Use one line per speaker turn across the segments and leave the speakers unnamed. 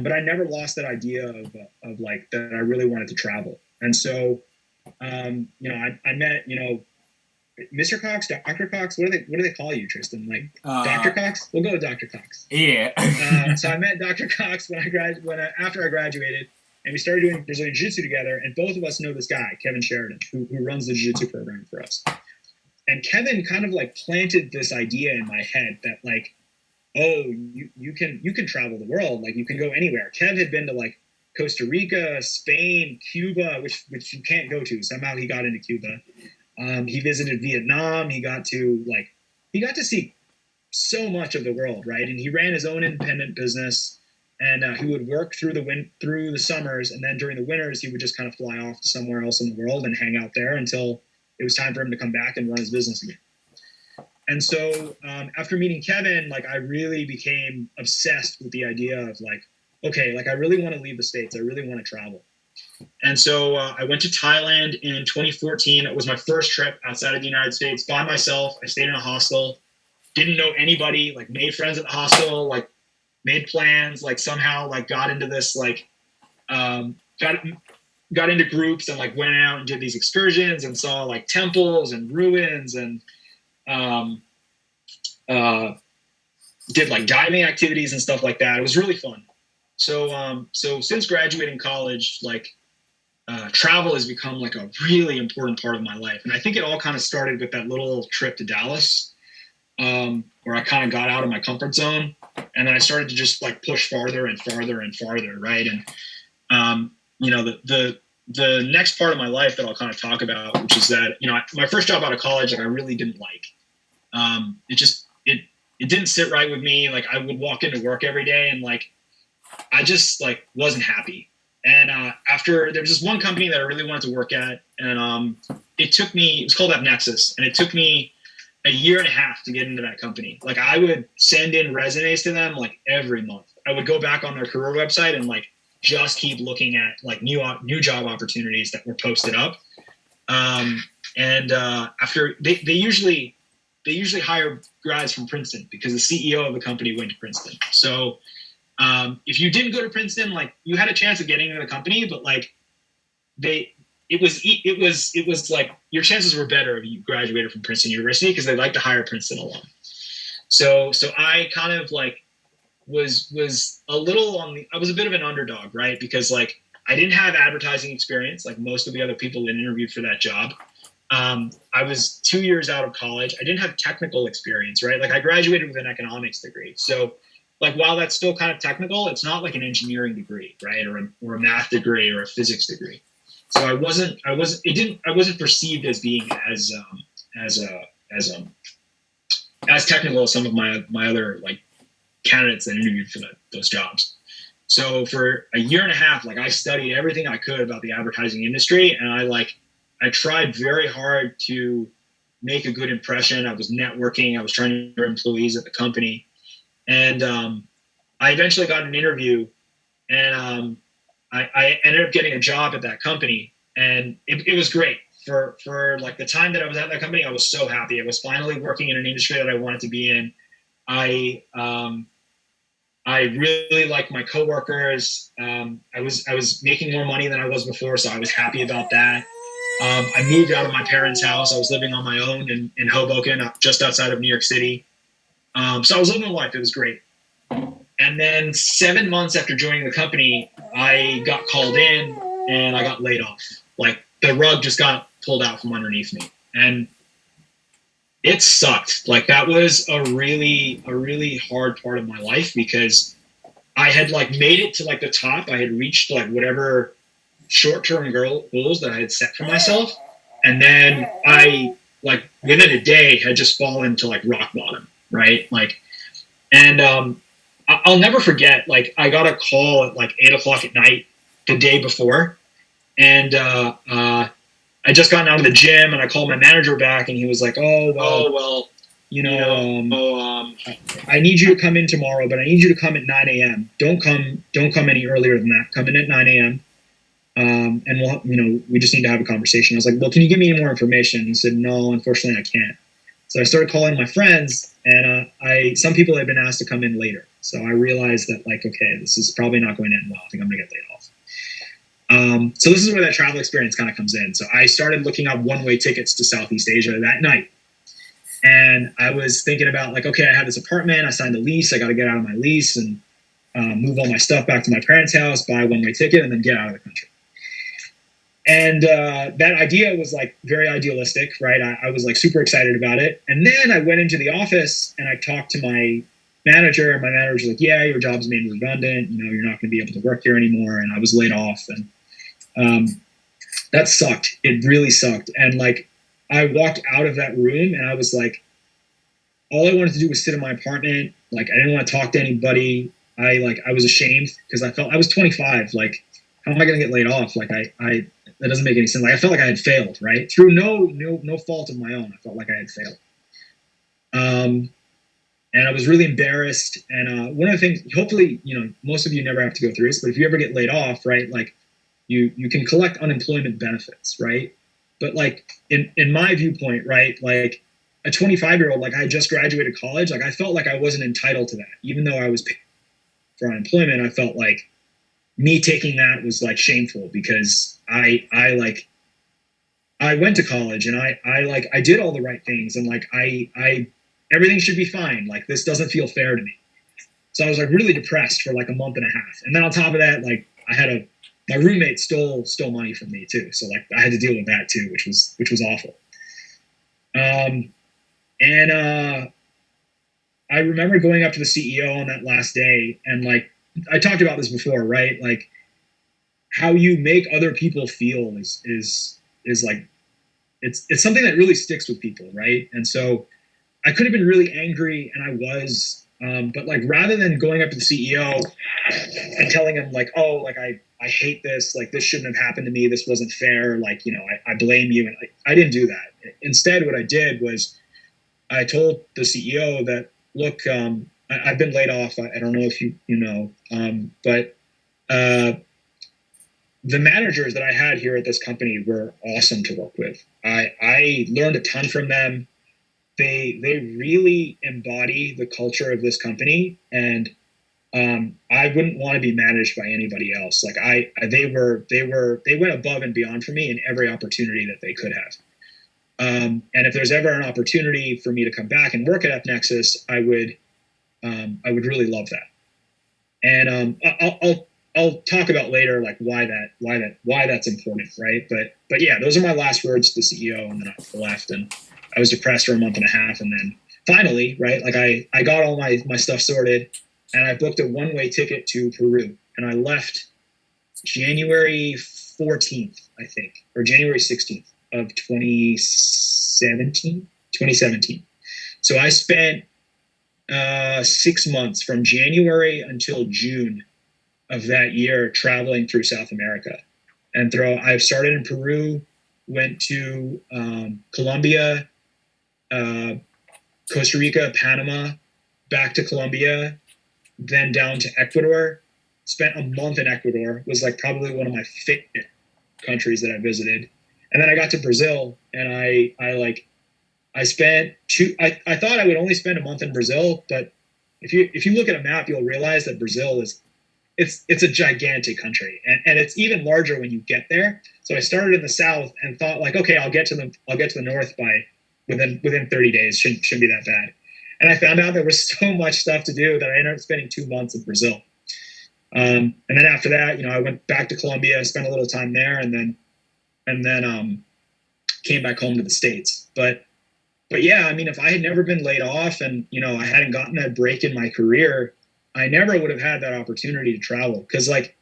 but I never lost that idea of like that I really wanted to travel. And so, I met, Mr. Cox, Dr. Cox. What do they call you, Tristan? Like Dr. Cox? We'll go with Dr. Cox.
Yeah.
So I met Dr. Cox after I graduated, and we started doing Brazilian Jiu-Jitsu together. And both of us know this guy, Kevin Sheridan, who runs the Jiu-Jitsu program for us. And Kevin kind of like planted this idea in my head that like, oh, you can travel the world, like you can go anywhere. Kev had been to like Costa Rica, Spain, Cuba, which you can't go to. Somehow he got into Cuba. He visited Vietnam. He got to see so much of the world, right? And he ran his own independent business, and he would work through the summers, and then during the winters he would just kind of fly off to somewhere else in the world and hang out there until it was time for him to come back and run his business again. And so after meeting Kevin, like I really became obsessed with the idea of like, okay, like I really want to leave the States. I really want to travel. And so I went to Thailand in 2014. It was my first trip outside of the United States by myself. I stayed in a hostel, didn't know anybody, like made friends at the hostel, like made plans, like somehow like got into this, like got into groups and like went out and did these excursions and saw like temples and ruins and did like diving activities and stuff like that. It was really fun. So since graduating college, like travel has become like a really important part of my life. And I think it all kind of started with that little trip to Dallas, where I kind of got out of my comfort zone, and then I started to just like push farther and farther and farther, right? And the next part of my life that I'll kind of talk about, which is that my first job out of college, like I really didn't like. It didn't sit right with me. Like I would walk into work every day and like I just like wasn't happy. And after there was this one company that I really wanted to work at, and it was called AppNexus, and it took me a year and a half to get into that company. Like I would send in resumes to them like every month. I would go back on their career website and like just keep looking at like new job opportunities that were posted up. After they usually hire grads from Princeton because the CEO of the company went to Princeton. So if you didn't go to Princeton, like you had a chance of getting into the company, but like it was like your chances were better if you graduated from Princeton University because they like to hire Princeton alum. So I kind of like was a little I was a bit of an underdog, right? Because like I didn't have advertising experience like most of the other people that interviewed for that job. I was 2 years out of college. I didn't have technical experience, right? Like I graduated with an economics degree. So like, while that's still kind of technical, it's not like an engineering degree, right? Or a math degree or a physics degree. So I wasn't perceived as being as technical as some of my other like candidates that interviewed for those jobs. So for a year and a half, like I studied everything I could about the advertising industry, and I tried very hard to make a good impression. I was networking. I was trying to get employees at the company. And I eventually got an interview, and I ended up getting a job at that company. And it was great. For like the time that I was at that company, I was so happy. I was finally working in an industry that I wanted to be in. I really liked my coworkers. I was making more money than I was before, so I was happy about that. I moved out of my parents' house. I was living on my own in Hoboken, just outside of New York City. So I was living a life. It was great. And then 7 months after joining the company, I got called in and I got laid off. Like the rug just got pulled out from underneath me. And it sucked. Like that was a really hard part of my life because I had like made it to like the top. I had reached like whatever short-term goals that I had set for myself. And then I like within a day had just fallen to like rock bottom. Right. Like, and I'll never forget, like I got a call at like 8:00 at night the day before. And I just gotten out of the gym and I called my manager back and he was like, oh, well, I need you to come in tomorrow, but I need you to come at 9 a.m. Don't come any earlier than that. Come in at 9 a.m. And we just need to have a conversation. I was like, well, can you give me any more information? He said, no, unfortunately I can't. So I started calling my friends, and some people had been asked to come in later. So I realized that like, okay, this is probably not going to end well. I think I'm going to get laid off. So this is where that travel experience kind of comes in. So I started looking up one-way tickets to Southeast Asia that night. And I was thinking about like, okay, I have this apartment. I signed a lease. I got to get out of my lease and move all my stuff back to my parents' house, buy a one-way ticket, and then get out of the country. And that idea was like very idealistic, right? I was like super excited about it. And then I went into the office and I talked to my manager, and my manager was like, yeah, your job's made redundant. You know, you're not going to be able to work here anymore. And I was laid off. And that sucked. It really sucked. And like, I walked out of that room and I was like, all I wanted to do was sit in my apartment. Like, I didn't want to talk to anybody. I was ashamed because I was 25. Like, how am I going to get laid off? Like, that doesn't make any sense. Like, I felt like I had failed, right? Through no fault of my own. I felt like I had failed. And I was really embarrassed. And one of the things, hopefully, you know, most of you never have to go through this, but if you ever get laid off, right, like you can collect unemployment benefits, right? But like in my viewpoint, right, like a 25-year-old, like I just graduated college, like I felt like I wasn't entitled to that, even though I was paid for unemployment. I felt like me taking that was like shameful because I went to college and I did all the right things and like I everything should be fine. Like this doesn't feel fair to me. So I was like really depressed for like a month and a half. And then on top of that, like my roommate stole money from me too. So like I had to deal with that too, which was awful. And I remember going up to the CEO on that last day and like I talked about this before, right? Like how you make other people feel is like it's something that really sticks with people, right? And so I could have been really angry, and I was, but like rather than going up to the CEO and telling him like, oh, like I hate this, like this shouldn't have happened to me, this wasn't fair, like you know I blame you, and I didn't do that. Instead, what I did was I told the CEO that look, I've been laid off. I don't know if you know, but the managers that I had here at this company were awesome to work with. I learned a ton from them. They really embody the culture of this company, and I wouldn't want to be managed by anybody else. Like they went above and beyond for me in every opportunity that they could have. And if there's ever an opportunity for me to come back and work at AppNexus, I would really love that. And I'll talk about later like why that's important, right? But yeah, those are my last words to the CEO, and then I left, and I was depressed for a month and a half, and then finally, right, like I got all my stuff sorted, and I booked a one-way ticket to Peru, and I left January 14th, I think, or January 16th of 2017. So I spent 6 months from January until June of that year traveling through South America. And I've started in Peru, went to Colombia, Costa Rica, Panama, back to Colombia, then down to Ecuador. Spent a month in Ecuador. Was like probably one of my favorite countries that I visited. And then I got to Brazil, and I spent I thought I would only spend a month in Brazil, but if you look at a map, you'll realize that Brazil it's a gigantic country, and it's even larger when you get there. So I started in the south and thought like, okay, I'll get to the north by within 30 days. Shouldn't be that bad. And I found out there was so much stuff to do that I ended up spending 2 months in Brazil. And then after that, you know, I went back to Colombia, spent a little time there, and then came back home to the States. But yeah, I mean, if I had never been laid off and, you know, I hadn't gotten that break in my career, I never would have had that opportunity to travel. Cause like,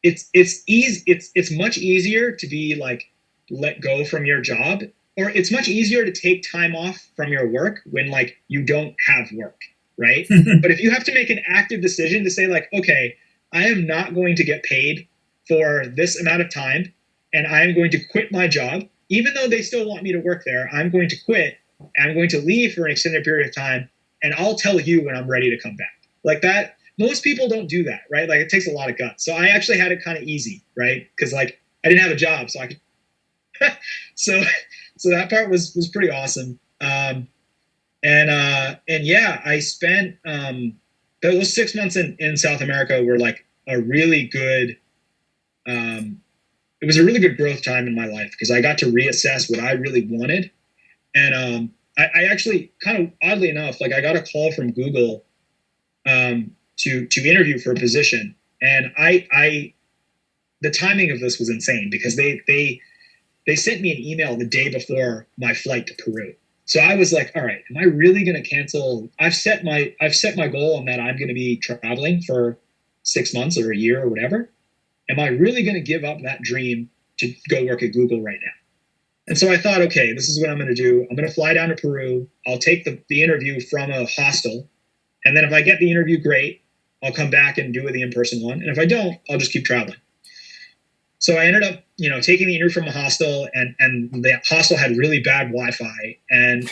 it's easy. It's much easier to be like, let go from your job, or it's much easier to take time off from your work when like you don't have work. Right. But if you have to make an active decision to say like, okay, I am not going to get paid for this amount of time, and I am going to quit my job, even though they still want me to work there, I'm going to quit. I'm going to leave for an extended period of time, and I'll tell you when I'm ready to come back. Like that, most people don't do that, right? Like it takes a lot of guts. So I actually had it kind of easy, right? Because like I didn't have a job, so I could. so that part was pretty awesome. And yeah, I spent those 6 months in South America were like a really good, it was a really good growth time in my life because I got to reassess what I really wanted. And I actually kind of oddly enough, like I got a call from Google to interview for a position. And the timing of this was insane because they sent me an email the day before my flight to Peru. So I was like, all right, am I really going to cancel? I've set my goal on that I'm going to be traveling for 6 months or a year or whatever. Am I really going to give up that dream to go work at Google right now? And so I thought, okay, this is what I'm going to do. I'm going to fly down to Peru. I'll take the interview from a hostel. And then if I get the interview, great. I'll come back and do the in-person one. And if I don't, I'll just keep traveling. So I ended up, taking the interview from a hostel, and the hostel had really bad Wi-Fi, and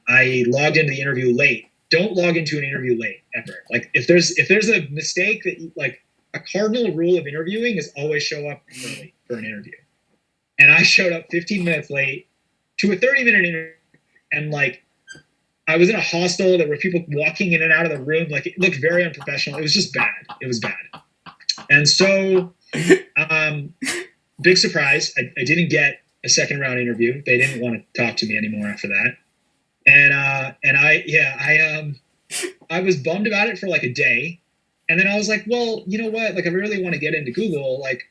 I logged into the interview late. Don't log into an interview late ever. Like if there's a mistake that like a cardinal rule of interviewing is always show up early for an interview. And I showed up 15 minutes late to a 30-minute interview, and like I was in a hostel. There were people walking in and out of the room. Like it looked very unprofessional. It was just bad. It was bad. And so, big surprise, I didn't get a second round interview. They didn't want to talk to me anymore after that. And I was bummed about it for like a day. And then I was like, well, you know what? Like, if I really want to get into Google, like,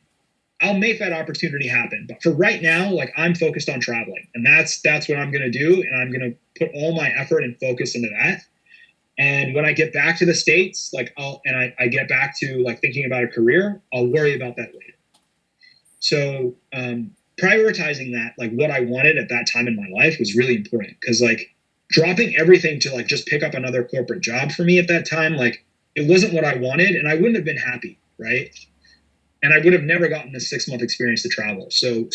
I'll make that opportunity happen. But for right now, like, I'm focused on traveling, and that's what I'm going to do. And I'm going to put all my effort and focus into that. And when I get back to the States, like I get back to like thinking about a career, I'll worry about that later. So prioritizing that, like what I wanted at that time in my life was really important, because like dropping everything to like just pick up another corporate job for me at that time, like it wasn't what I wanted, and I wouldn't have been happy, right? And I would have never gotten this 6-month experience to travel. So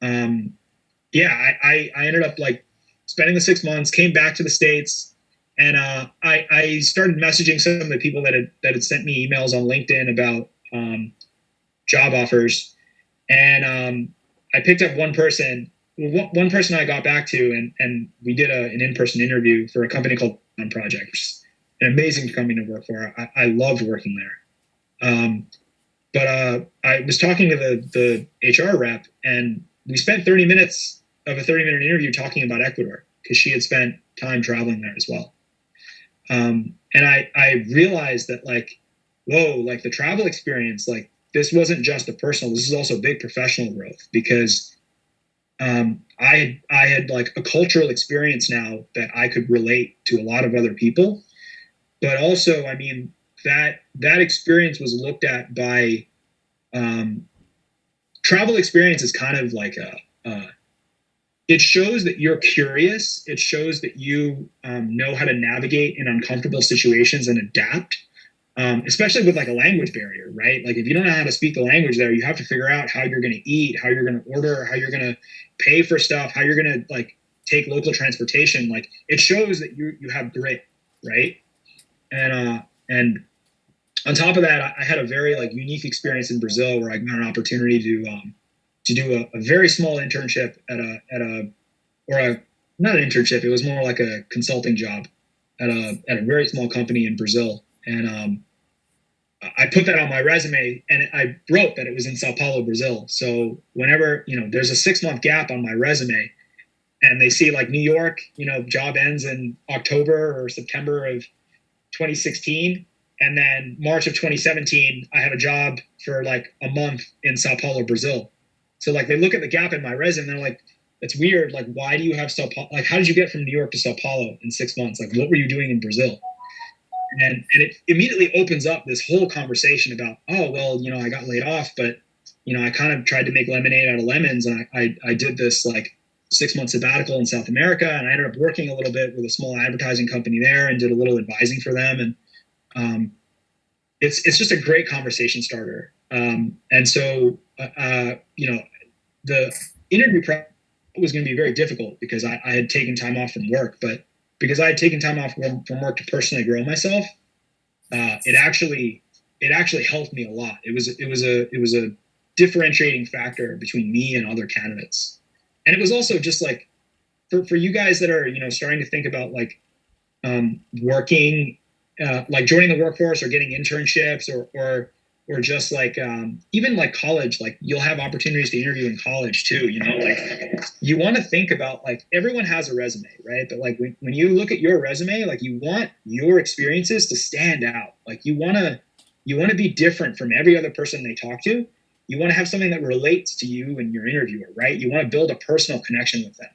yeah, I ended up like spending the 6 months, came back to the States. And I started messaging some of the people that had sent me emails on LinkedIn about job offers, and I picked up one person. One person I got back to, and we did an in-person interview for a company called Project, which is an amazing company to work for. I loved working there. But I was talking to the HR rep, and we spent 30 minutes of a 30-minute interview talking about Ecuador, because she had spent time traveling there as well. And I realized that like, whoa, like the travel experience, like this wasn't just a personal, this is also big professional growth, because I had like a cultural experience now that I could relate to a lot of other people. But also, I mean, that experience was looked at by travel experience is kind of like it shows that you're curious. It shows that you know how to navigate in uncomfortable situations and adapt, especially with like a language barrier, right? Like if you don't know how to speak the language there, you have to figure out how you're going to eat, how you're going to order, how you're going to pay for stuff, how you're going to like take local transportation. Like it shows that you have grit, right? And on top of that, I had a very like unique experience in Brazil where I got an opportunity to do a very small internship at a not an internship. It was more like a consulting job at a very small company in Brazil. And I put that on my resume, and I wrote that it was in Sao Paulo, Brazil. So whenever, there's a 6-month gap on my resume and they see like New York, job ends in October or September of 2016. And then March of 2017, I have a job for like a month in Sao Paulo, Brazil. So like they look at the gap in my resume and they're like, that's weird. Like, why do you have Sao Paulo? Like, how did you get from New York to Sao Paulo in 6 months? Like, what were you doing in Brazil? And it immediately opens up this whole conversation about, oh, well, I got laid off, but, I kind of tried to make lemonade out of lemons. And I did this like 6-month sabbatical in South America. And I ended up working a little bit with a small advertising company there and did a little advising for them. And it's just a great conversation starter. And so, the interview prep was going to be very difficult because I had taken time off from work, but because I had taken time off from work to personally grow myself, it actually helped me a lot. It was a differentiating factor between me and other candidates. And it was also just like for you guys that are, starting to think about like working like joining the workforce or getting internships or just like even like college, like you'll have opportunities to interview in college too, you know, like you want to think about like everyone has a resume, right? But like when you look at your resume, like you want your experiences to stand out. Like you want to be different from every other person they talk to. You want to have something that relates to you and your interviewer, right? You want to build a personal connection with them.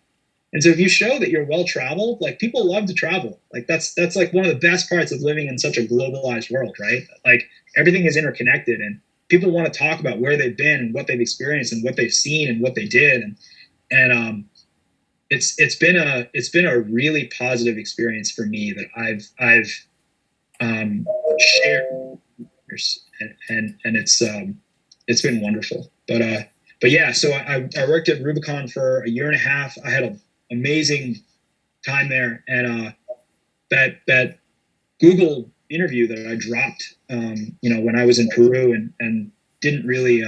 And so if you show that you're well traveled, like people love to travel. Like that's like one of the best parts of living in such a globalized world, right? Like everything is interconnected and people want to talk about where they've been and what they've experienced and what they've seen and what they did. And it's been a really positive experience for me that I've shared and it's been wonderful. But yeah, so I worked at Rubicon for a year and a half. I had an amazing time there, and that Google interview that I dropped, when I was in Peru and didn't really,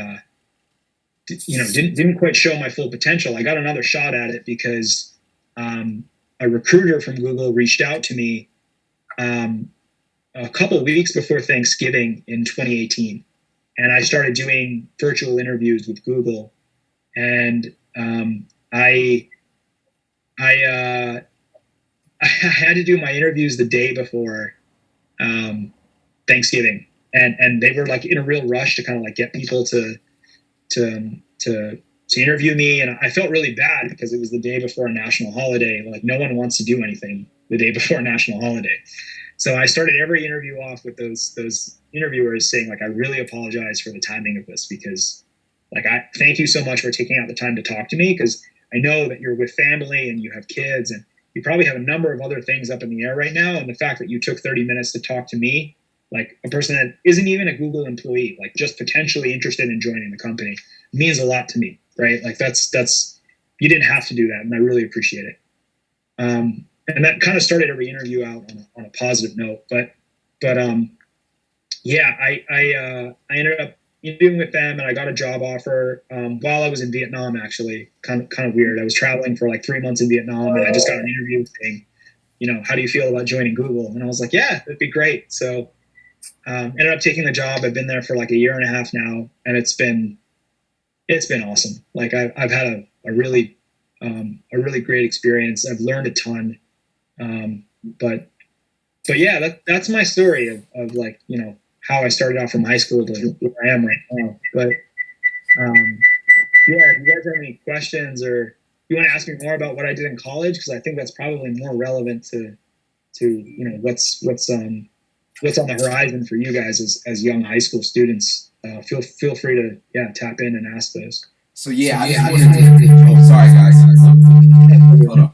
didn't quite show my full potential. I got another shot at it because a recruiter from Google reached out to me a couple weeks before Thanksgiving in 2018, and I started doing virtual interviews with Google, and I I I had to do my interviews the day before Thanksgiving, and they were like in a real rush to kind of like get people to to interview me, and I felt really bad because it was the day before a national holiday. Like no one wants to do anything the day before a national holiday. So I started every interview off with those interviewers saying like I really apologize for the timing of this because like I thank you so much for taking out the time to talk to me because I know that you're with family and you have kids and you probably have a number of other things up in the air right now. And the fact that you took 30 minutes to talk to me, like a person that isn't even a Google employee, like just potentially interested in joining the company, means a lot to me, right? Like that's you didn't have to do that, and I really appreciate it. And that kind of started every interview out on a positive note. But yeah, I ended up interviewing with them, and I got a job offer while I was in Vietnam. Actually, kind of weird. I was traveling for like 3 months in Vietnam, and I just got an interview saying, how do you feel about joining Google? And I was like, yeah, that'd be great. So ended up taking the job. I've been there for like a year and a half now, and it's been awesome. Like I've had a really great experience. I've learned a ton. But yeah, that's my story of like, how I started out from high school to where I am right now. But yeah, if you guys have any questions or you want to ask me more about what I did in college, because I think that's probably more relevant to what's on the horizon for you guys as young high school students. Feel free to tap in and ask those.
So yeah, I just wanted to. Oh, sorry guys. Hold on.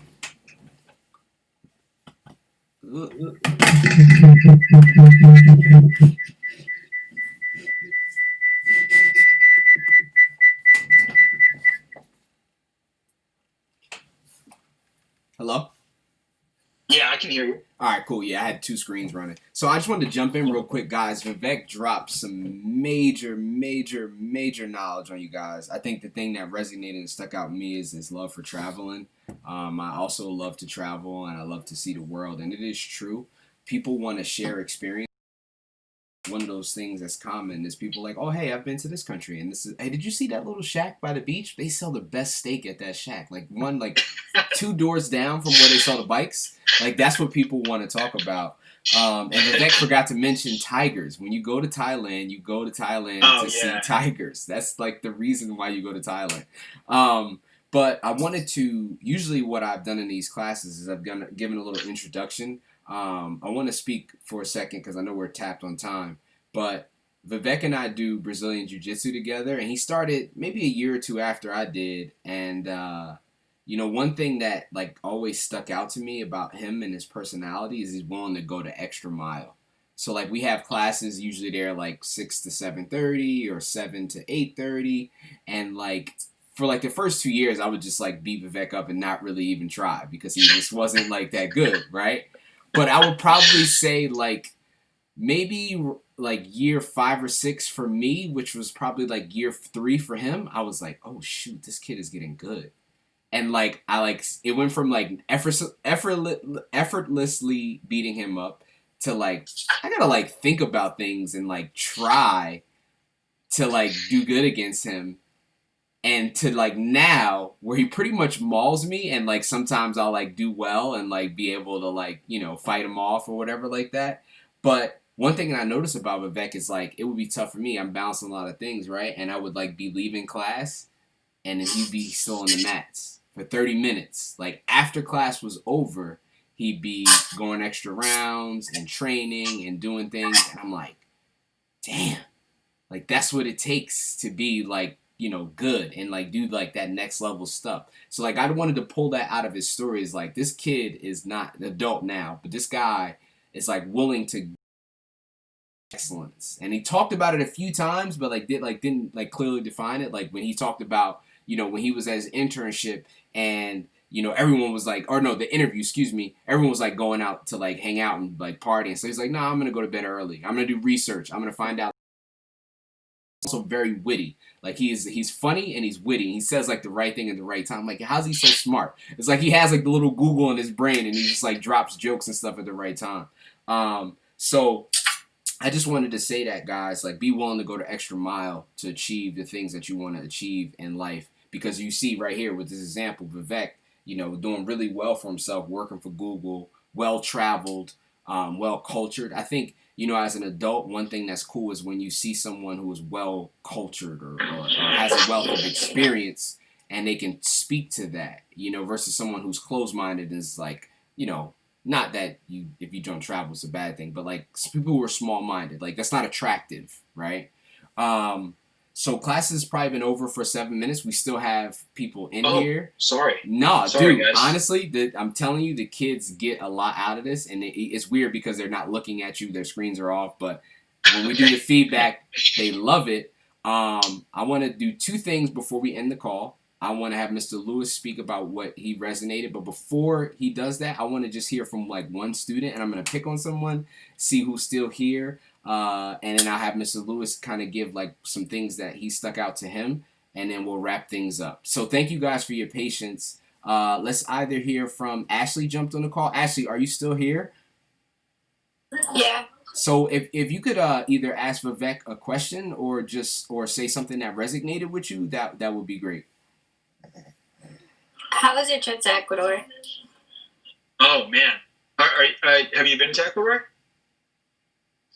Hello?
Yeah, I can hear you.
All right, cool. Yeah, I had two screens running. So I just wanted to jump in real quick, guys. Vivek dropped some major, major, major knowledge on you guys. I think the thing that resonated and stuck out with me is his love for traveling. I also love to travel and I love to see the world. And it is true. People want to share experience. One of those things that's common is people like, oh, hey, I've been to this country, and this is, hey, did you see that little shack by the beach? They sell the best steak at that shack. Like two doors down from where they sell the bikes. Like that's what people want to talk about. And Vivek forgot to mention tigers. When you go to Thailand, to see tigers. That's like the reason why you go to Thailand. But I wanted to. Usually, what I've done in these classes is I've given a little introduction. I want to speak for a second because I know we're tapped on time, but Vivek and I do Brazilian Jiu-Jitsu together, and he started maybe a year or two after I did, and one thing that like always stuck out to me about him and his personality is he's willing to go the extra mile. So like we have classes usually they're like 6 to 7:30 or 7 to 8:30, and like for like the first 2 years I would just like beat Vivek up and not really even try because he just wasn't like that good, right? But I would probably say like maybe like year 5 or 6 for me, which was probably like year 3 for him. I was like, oh shoot, this kid is getting good. And like it went from like effortlessly beating him up to like I gotta like think about things and like try to like do good against him, and to like now where he pretty much mauls me, and like sometimes I'll like do well and like be able to like, you know, fight him off or whatever like that. But one thing that I noticed about Vivek is like it would be tough for me. I'm balancing a lot of things, right? And I would like be leaving class and then he'd be still on the mats for 30 minutes. Like after class was over, he'd be going extra rounds and training and doing things, and I'm like, damn, like that's what it takes to be like, you know, good and like do like that next level stuff. So like I wanted to pull that out of his story. Is like this kid is not an adult now, but this guy is like willing to excellence. And he talked about it a few times, but like didn't like clearly define it. Like when he talked about, you know, when he was at his internship and you know everyone was like, or no, the interview, excuse me, everyone was like going out to like hang out and like partying. So he's like, nah, I'm gonna go to bed early. I'm gonna do research. I'm gonna find out. Also very witty. Like he's funny and he's witty. He says like the right thing at the right time. Like how's he so smart? It's like he has like the little Google in his brain and he just like drops jokes and stuff at the right time. So I just wanted to say that, guys, like be willing to go the extra mile to achieve the things that you want to achieve in life. Because you see right here with this example, Vivek, you know, doing really well for himself, working for Google, well traveled, well cultured. I think, you know, as an adult, one thing that's cool is when you see someone who is well cultured or has a wealth of experience and they can speak to that, you know, versus someone who's closed minded and is like, you know, not that you if you don't travel it's a bad thing, but like people who are small minded, like that's not attractive, right? So class has probably been over for 7 minutes. We still have people in here.
Sorry.
No,
Sorry,
dude.
guys.
Honestly, I'm telling you, the kids get a lot out of this, and it's weird because they're not looking at you; their screens are off. But when we do the feedback, they love it. I want to do two things before we end the call. I want to have Mr. Lewis speak about what he resonated, but before he does that, I want to just hear from like one student, and I'm gonna pick on someone, see who's still here. And then I'll have Mr. Lewis kind of give like some things that he stuck out to him, and then we'll wrap things up. So thank you guys for your patience. Let's either hear from Ashley jumped on the call. Ashley, are you still here?
Yeah.
So if you could either ask Vivek a question or say something that resonated with you, that would be great.
How was your trip to Ecuador?
Oh man, have you been to Ecuador?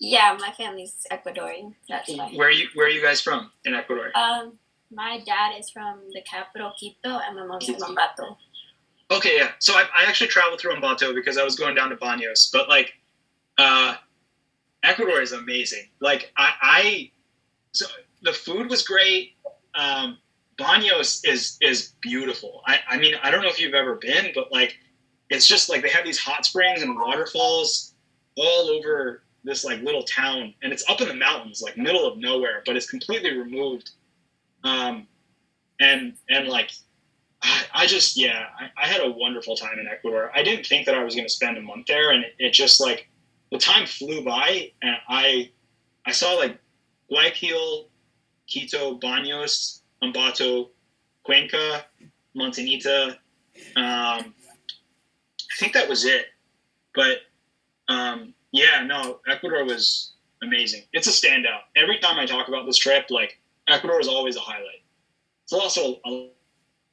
Yeah, my family's Ecuadorian. That's why.
Where are you guys from in Ecuador?
My dad is from the capital Quito, and my mom's from Ambato.
Okay, yeah. So I actually traveled through Ambato because I was going down to Baños, but like, Ecuador is amazing. Like so the food was great. Baños is beautiful. I mean, I don't know if you've ever been, but like, it's just like they have these hot springs and waterfalls all over this like little town, and it's up in the mountains, like middle of nowhere, but it's completely removed. And like, I just, yeah, I had a wonderful time in Ecuador. I didn't think that I was going to spend a month there, and it just like, the time flew by, and I saw like Guayaquil, Quito, Baños, Ambato, Cuenca, Montanita. I think that was it. But yeah, no, Ecuador was amazing. It's a standout. Every time I talk about this trip, like Ecuador is always a highlight. It's also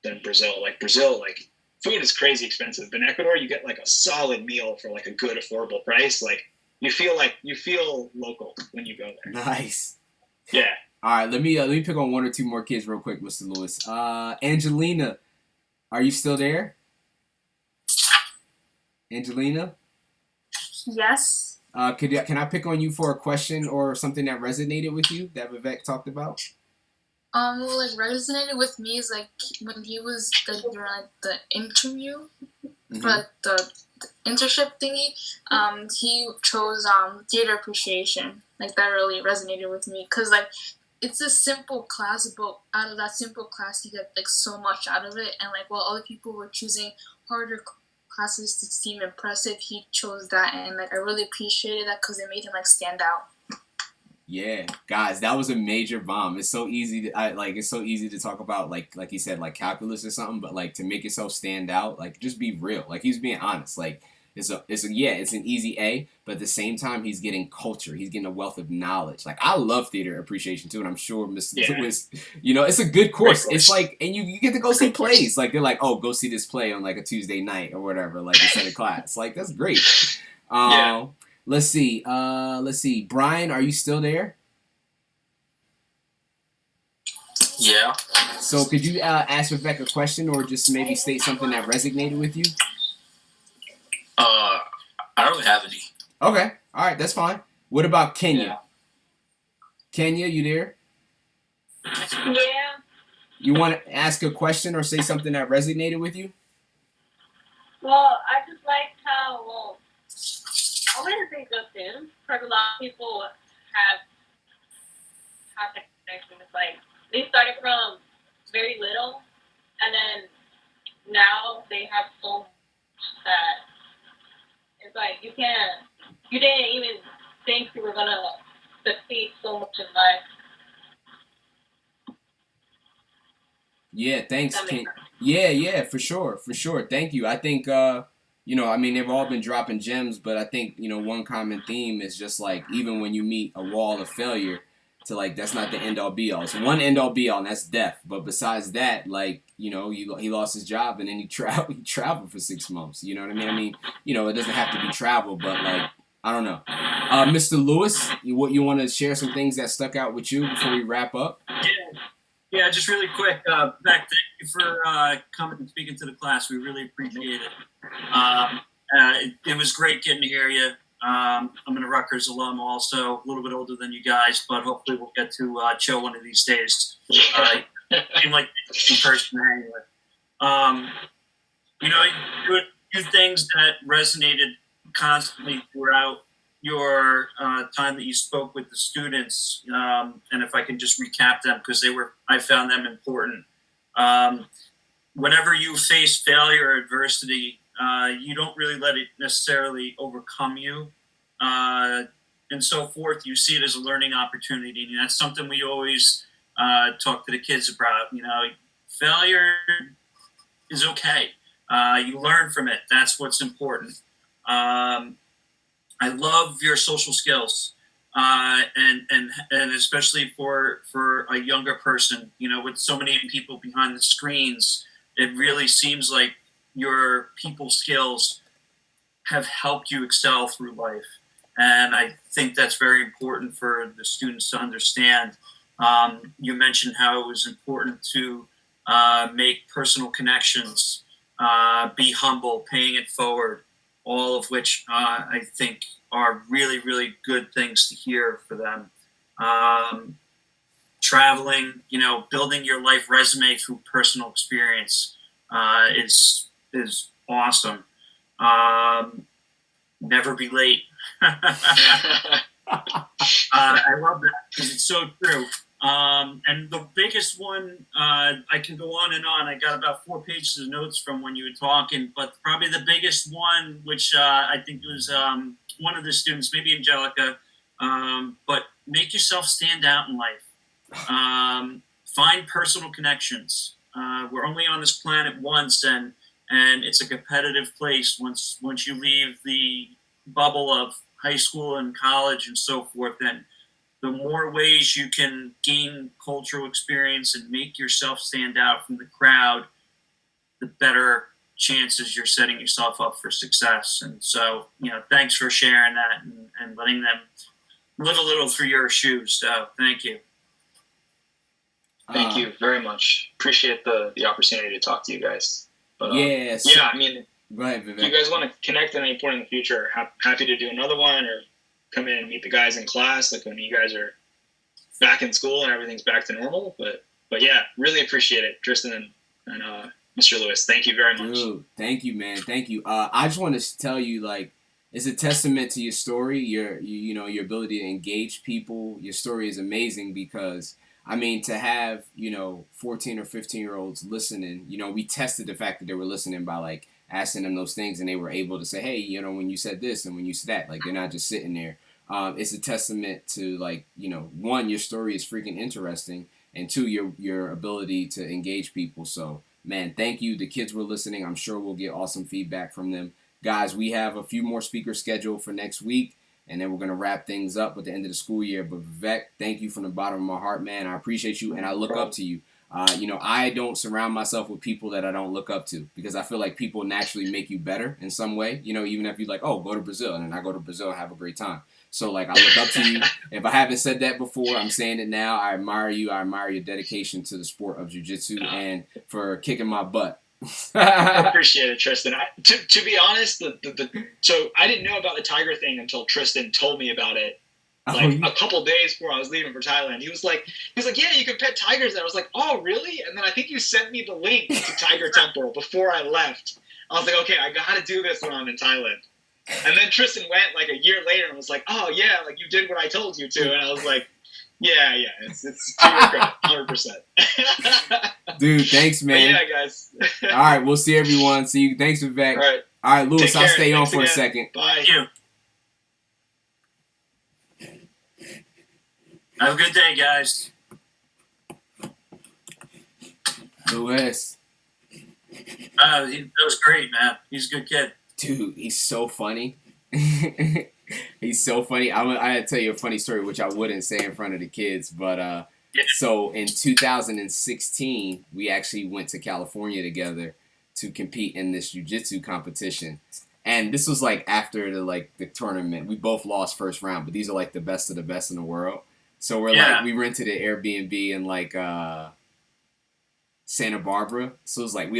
than Brazil. Like Brazil, like food is crazy expensive. But in Ecuador, you get like a solid meal for like a good, affordable price. Like you feel local when you go there.
Nice.
Yeah.
All right, let me pick on one or two more kids real quick, Mr. Lewis. Angelina, are you still there? Angelina?
Yes.
Can I pick on you for a question or something that resonated with you that Vivek talked about?
What like resonated with me is like when he was during the interview, for the internship thingy. He chose theater appreciation. Like that really resonated with me because like it's a simple class, but out of that simple class you get like so much out of it. And like while other people were choosing harder classes to seem impressive, he chose that, and like I really appreciated that because it made him like stand out.
Yeah, guys, that was a major bomb. It's so easy to talk about like he said, like calculus or something, but like to make yourself stand out, like just be real. Like he was being honest. Like it's an easy A, but at the same time he's getting culture. He's getting a wealth of knowledge. Like I love theater appreciation too, and I'm sure Mr. Lewis, it's a good course. It's like, and you get to go see plays. Like they're like, oh, go see this play on like a Tuesday night or whatever, like instead of class. Like that's great. Let's see. Brian, are you still there?
Yeah.
So could you ask Vivek a question or just maybe state something that resonated with you?
I don't really have any.
Okay. All right. That's fine. What about Kenya?
Yeah.
Kenya, you there?
Yeah.
You want to ask a question or say something that resonated with you?
Well, I just liked how, I wouldn't say good things, because a lot of people have that connection. It's like, they started from very little, and then now they have so much that it's like you didn't even think you were gonna succeed so much in life.
Yeah, thanks, Ken. Yeah, for sure. Thank you. I think, they've all been dropping gems, but I think, one common theme is just like, even when you meet a wall of failure, to like, that's not the end all be all. It's one end all be all, and that's death. But besides that, like, he lost his job and then he traveled for 6 months. You know what I mean? I mean, it doesn't have to be travel, but like, I don't know. Mr. Lewis, you want to share some things that stuck out with you before we wrap up?
Yeah, just really quick. Beck, thank you for coming and speaking to the class. We really appreciate it. It was great getting to hear you. I'm a Rutgers alum also, a little bit older than you guys, but hopefully we'll get to chill one of these days. Seem like in person to hang with. You do things that resonated constantly throughout your time that you spoke with the students, and if I can just recap them because I found them important. Whenever you face failure or adversity, you don't really let it necessarily overcome you, and so forth. You see it as a learning opportunity, and that's something we always talk to the kids about. Failure is okay. You learn from it. That's what's important. I love your social skills, and especially for a younger person. With so many people behind the screens, it really seems like your people skills have helped you excel through life, and I think that's very important for the students to understand. You mentioned how it was important to make personal connections, be humble, paying it forward. All of which I think are really, really good things to hear for them. Traveling, building your life resume through personal experience is awesome. Never be late. I love that because it's so true. And the biggest one, I can go on and on. I got about 4 pages of notes from when you were talking, but probably the biggest one, which I think was one of the students, maybe Angelica, but make yourself stand out in life. Find personal connections. We're only on this planet once, and it's a competitive place once you leave the bubble of high school and college and so forth. And the more ways you can gain cultural experience and make yourself stand out from the crowd, the better chances you're setting yourself up for success. And so, thanks for sharing that and letting them live a little through your shoes. So thank you.
Thank you very much. Appreciate the opportunity to talk to you guys. But,
yes.
Yeah, I mean,
go ahead, Vivek.
If you guys want to connect at any point in the future, happy to do another one or come in and meet the guys in class, like when you guys are back in school and everything's back to normal. But yeah, really appreciate it, Tristan and Mr. Lewis. Thank you very much.
Dude, thank you, man. Thank you. I just want to tell you, like, it's a testament to your story, your ability to engage people. Your story is amazing because, I mean, to have, 14 or 15-year-olds listening, we tested the fact that they were listening by, like, asking them those things, and they were able to say, hey, when you said this and when you said that, like, they're not just sitting there. It's a testament to, like, one, your story is freaking interesting, and two, your ability to engage people. So, man, thank you. The kids were listening. I'm sure we'll get awesome feedback from them. guys, we have a few more speakers scheduled for next week, and then we're going to wrap things up with the end of the school year. But Vivek, thank you from the bottom of my heart, man. I appreciate you, and I look up to you. I don't surround myself with people that I don't look up to, because I feel like people naturally make you better in some way. Even if you're like, oh, go to Brazil, and then I go to Brazil and have a great time. So, like, I look up to you. If I haven't said that before, I'm saying it now. I admire you. I admire your dedication to the sport of jiu-jitsu and for kicking my butt.
I appreciate it, Tristan. To be honest, so I didn't know about the tiger thing until Tristan told me about it. Like a couple days before I was leaving for Thailand. He was like, yeah, you can pet tigers there. I was like, oh, really? And then I think you sent me the link to Tiger Temple before I left. I was like, okay, I got to do this when I'm in Thailand. And then Tristan went like a year later and was like, oh, yeah, like you did what I told you to. And I was like, yeah, it's to your credit, 100%.
Dude, thanks, man.
But yeah, guys.
All right, we'll see everyone. See you. Thanks, Vivek.
All
right, Lewis,
Take care.
I'll stay on
Thanks
for
again.
a second.
Bye.
Thank you. Have a good day, guys.
Lewis.
That was great, man. He's a good kid.
Dude, he's so funny. He's so funny. I gotta tell you a funny story, which I wouldn't say in front of the kids, but so in 2016, we actually went to California together to compete in this jiu-jitsu competition. And this was like after the tournament. We both lost first round, but these are like the best of the best in the world. So we rented an Airbnb in Santa Barbara. So it was like we